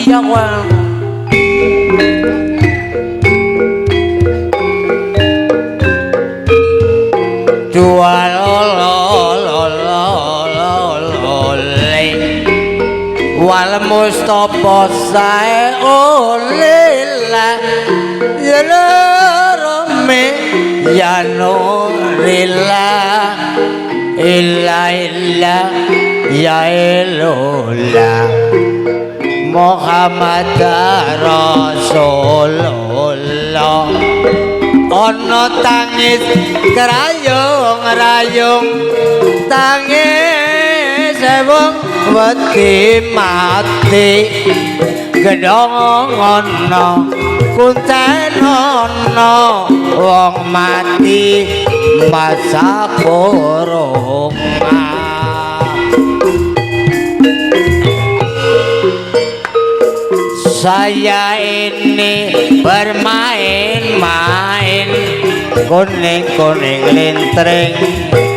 iya kowe. Dua wal Mustafa sae oleh ya rame ya nurillah illa ya ilallah Muhammad Rasulullah ana tangis rayung tangis wong wedi mati gedhong ana kunten ana wong mati masa corona. Saya ini bermain-main kuning-kuning lintring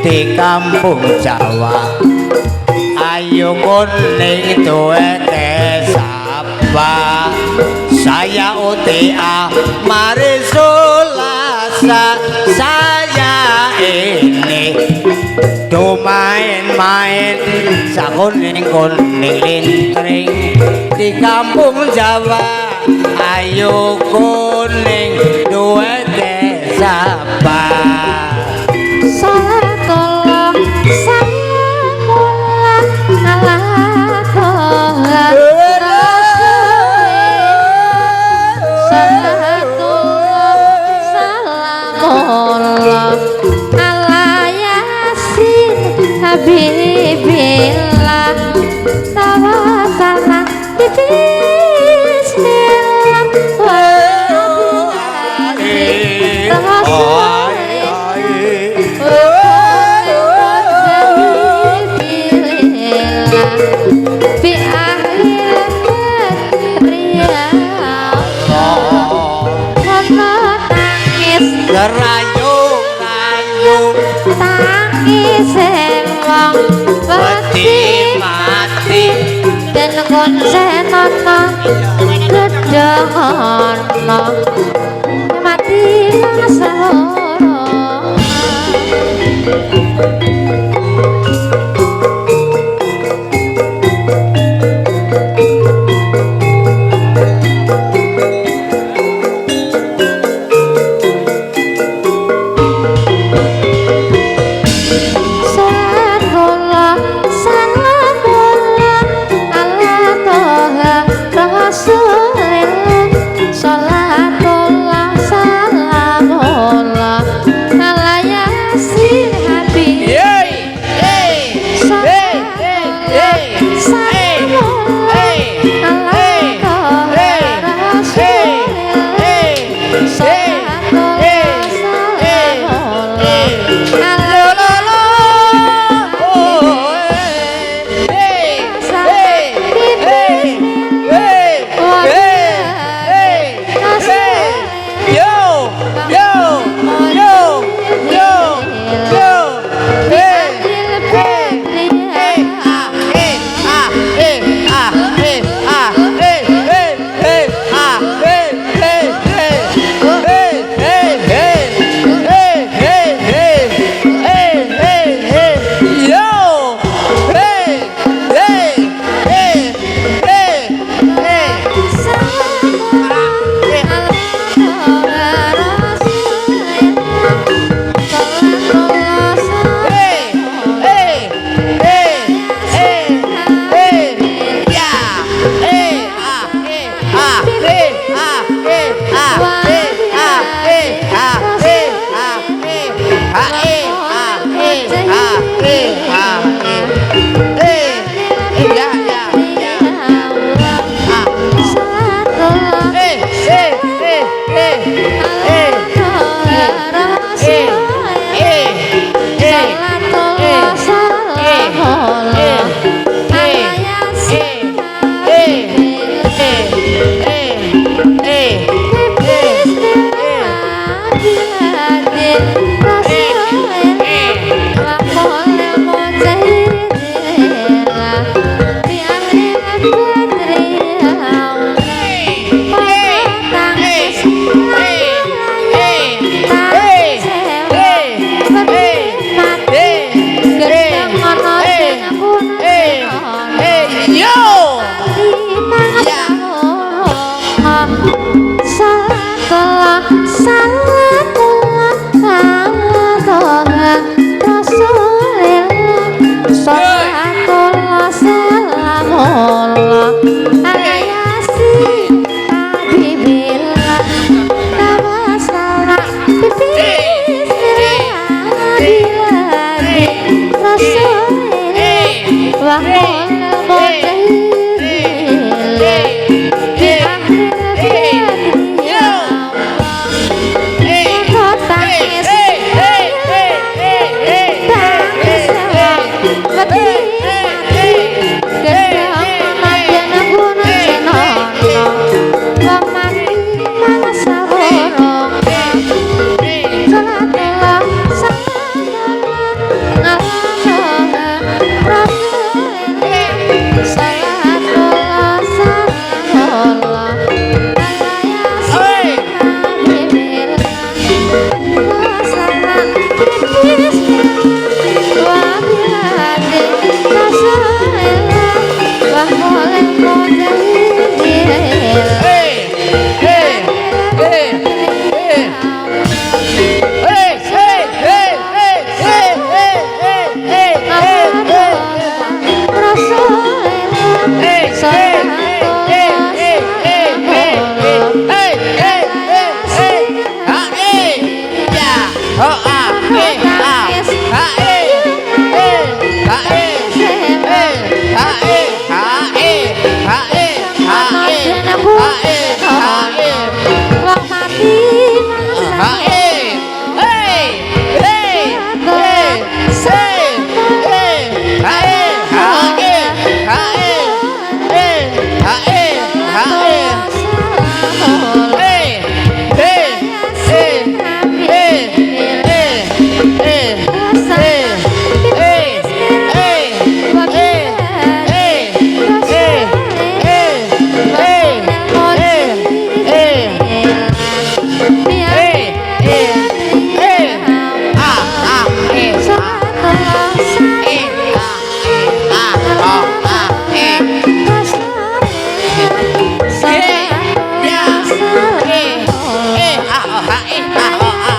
di kampung Jawa. Ayo kuning duweke sapa saya UTA mari sulasa saya ini do main-main sakuning-kuning lintring di kampung Jawa. Ayo kuning duweke sapa salatullah salamullah ala toha salatullah salamullah ala yasin habibillah tawassalna bismillah wa Rayung tangis wong wedi mati den konsen ana gedhong ana mati masara.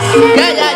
ya ya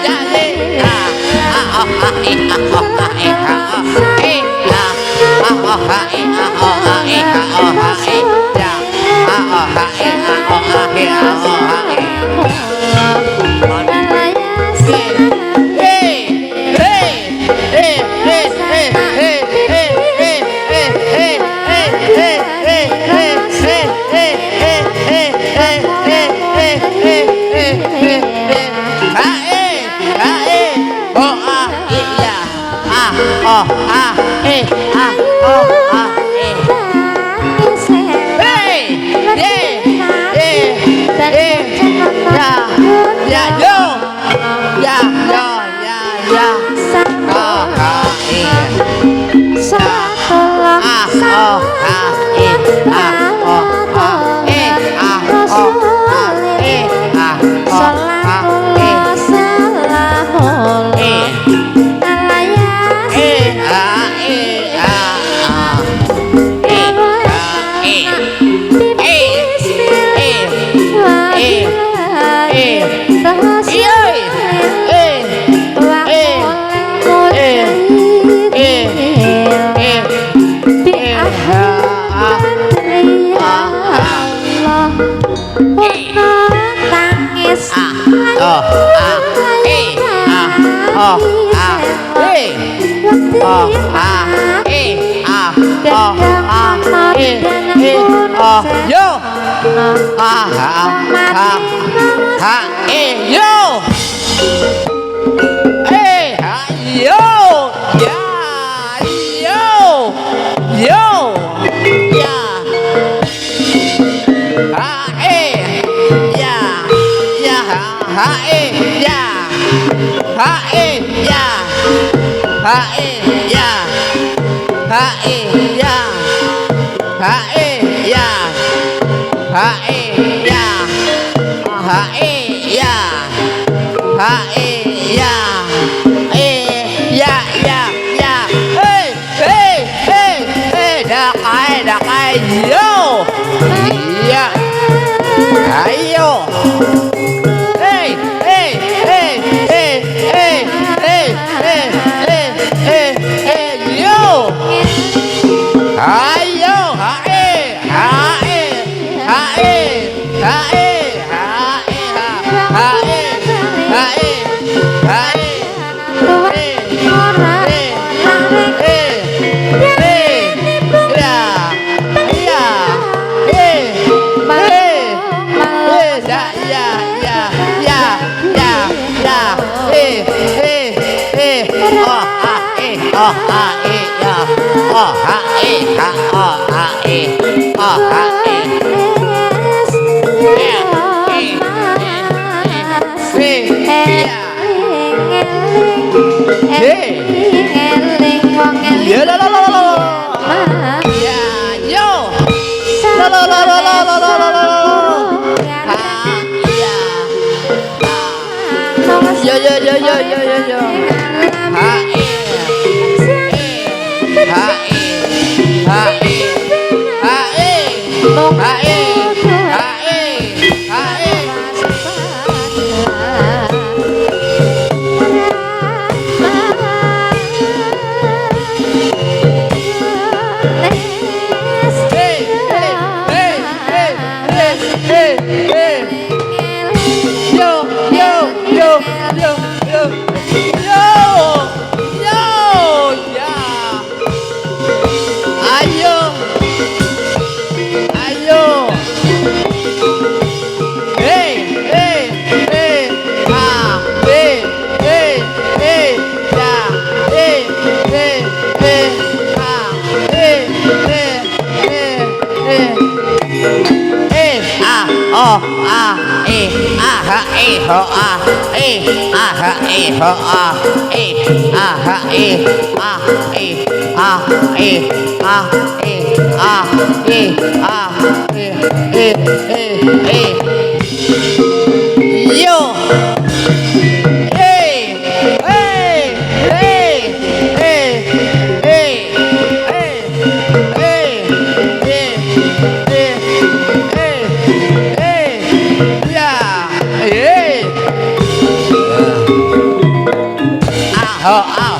ya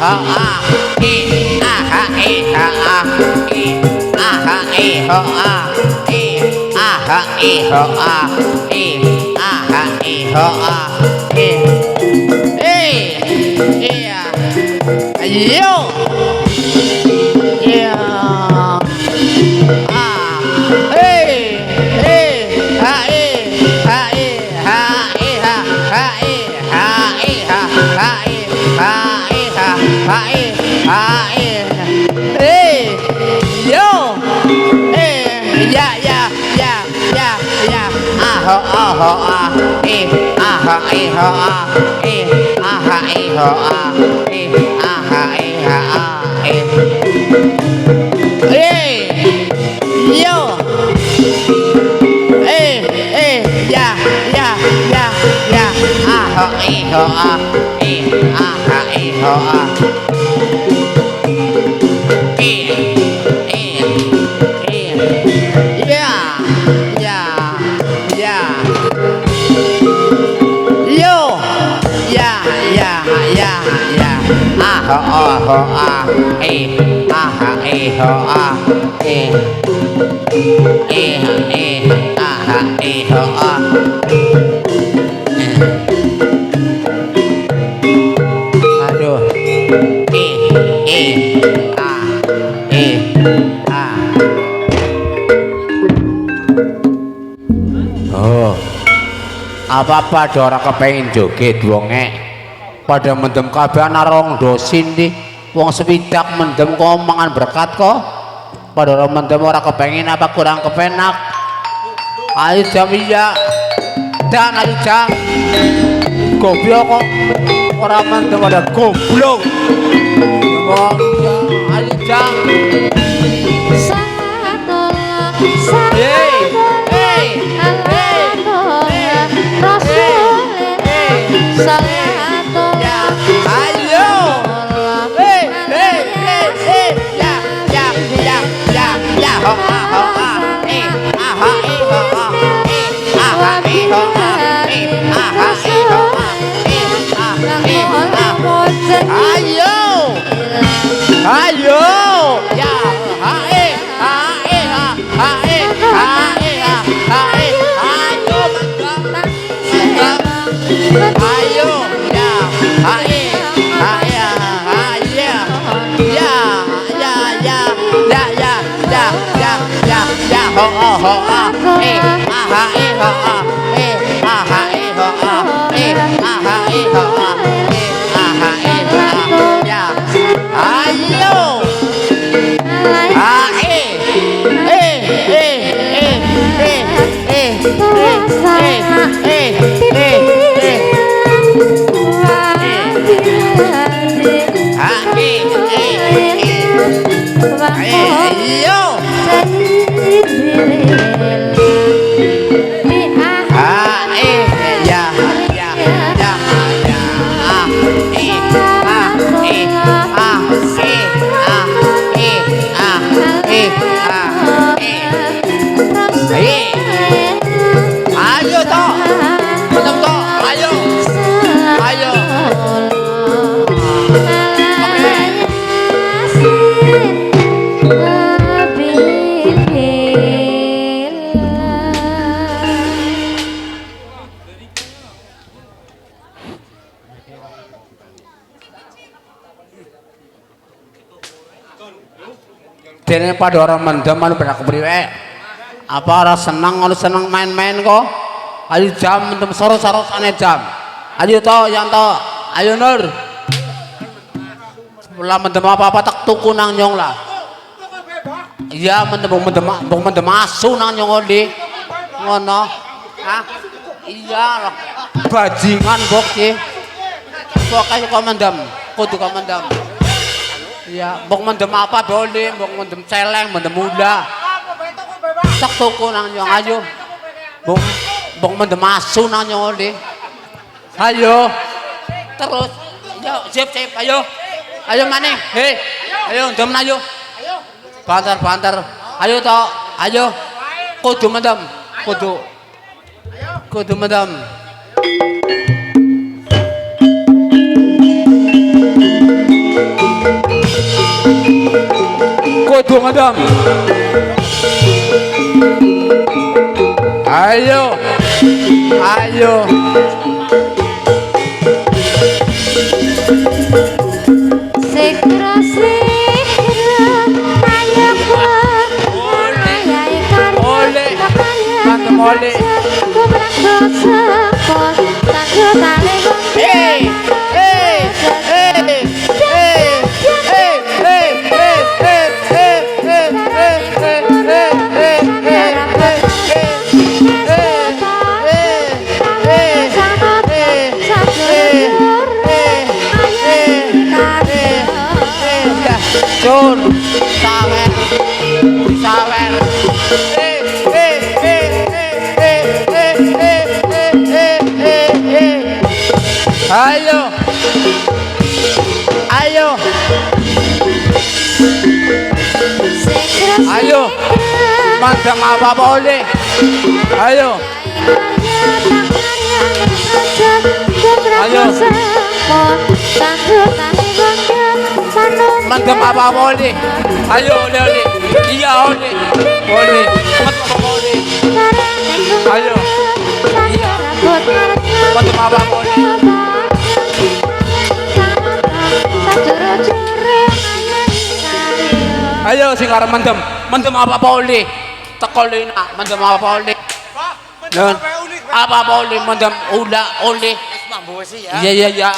ha a e a ha e ha a e a ha e ha a e a ha e ha a e a ha e ha a e yo yeah aduh oh apa-apa ada orang kepengin joget wonge pada mendem kabeh ana rong dosin di wong sepidak mendem kok mangan berkat kok pada orang mendem ora kepengin apa kurang kepenak ayo jam iya dan ayo jam goblok kok orang mendem ada goblok ayo jam dene pada orang mendem anu pada kepriwe apa ora seneng anu seneng main-main kok ayo jam mendem soro-sorosane jam ayo to yang to ayo Nur sebelah mendem apa-apa tak tuku nang nyong lah iya mendem asu nang nyong di ngono ah iya lah bajingan bok sih pokoknya kok mendem kudu kok mendem iya, mbok mendem apa boleh, mbok mendem celeng, mendem muda. Tak tuku nang nyong ayo. Mbok mendem asu nang nyong di. Ayo. Terus, yo sip ayo. Ayo maning. Hei. Ayo mendem ayo. Banter. Ayo to, ayo. Kudu mendem. Kudu mendem. Kudu ngadam. Ayo. Ayo. Sikra ayo Oleh. Mantap oleh. Jun, sawer, sawer. Ayo, ayo, ayo, mandang apa boleh? Ayo, ayo, mandang apa boleh? Ayo, oleh, iya oleh, boleh, mandang boleh. Ayo, iya, mandang apa boleh? Ayo sing arep mendem apa boleh? Tekol nak mendem apa boleh? Apa boleh mendem ula oleh? Mampu sih ya. Iya.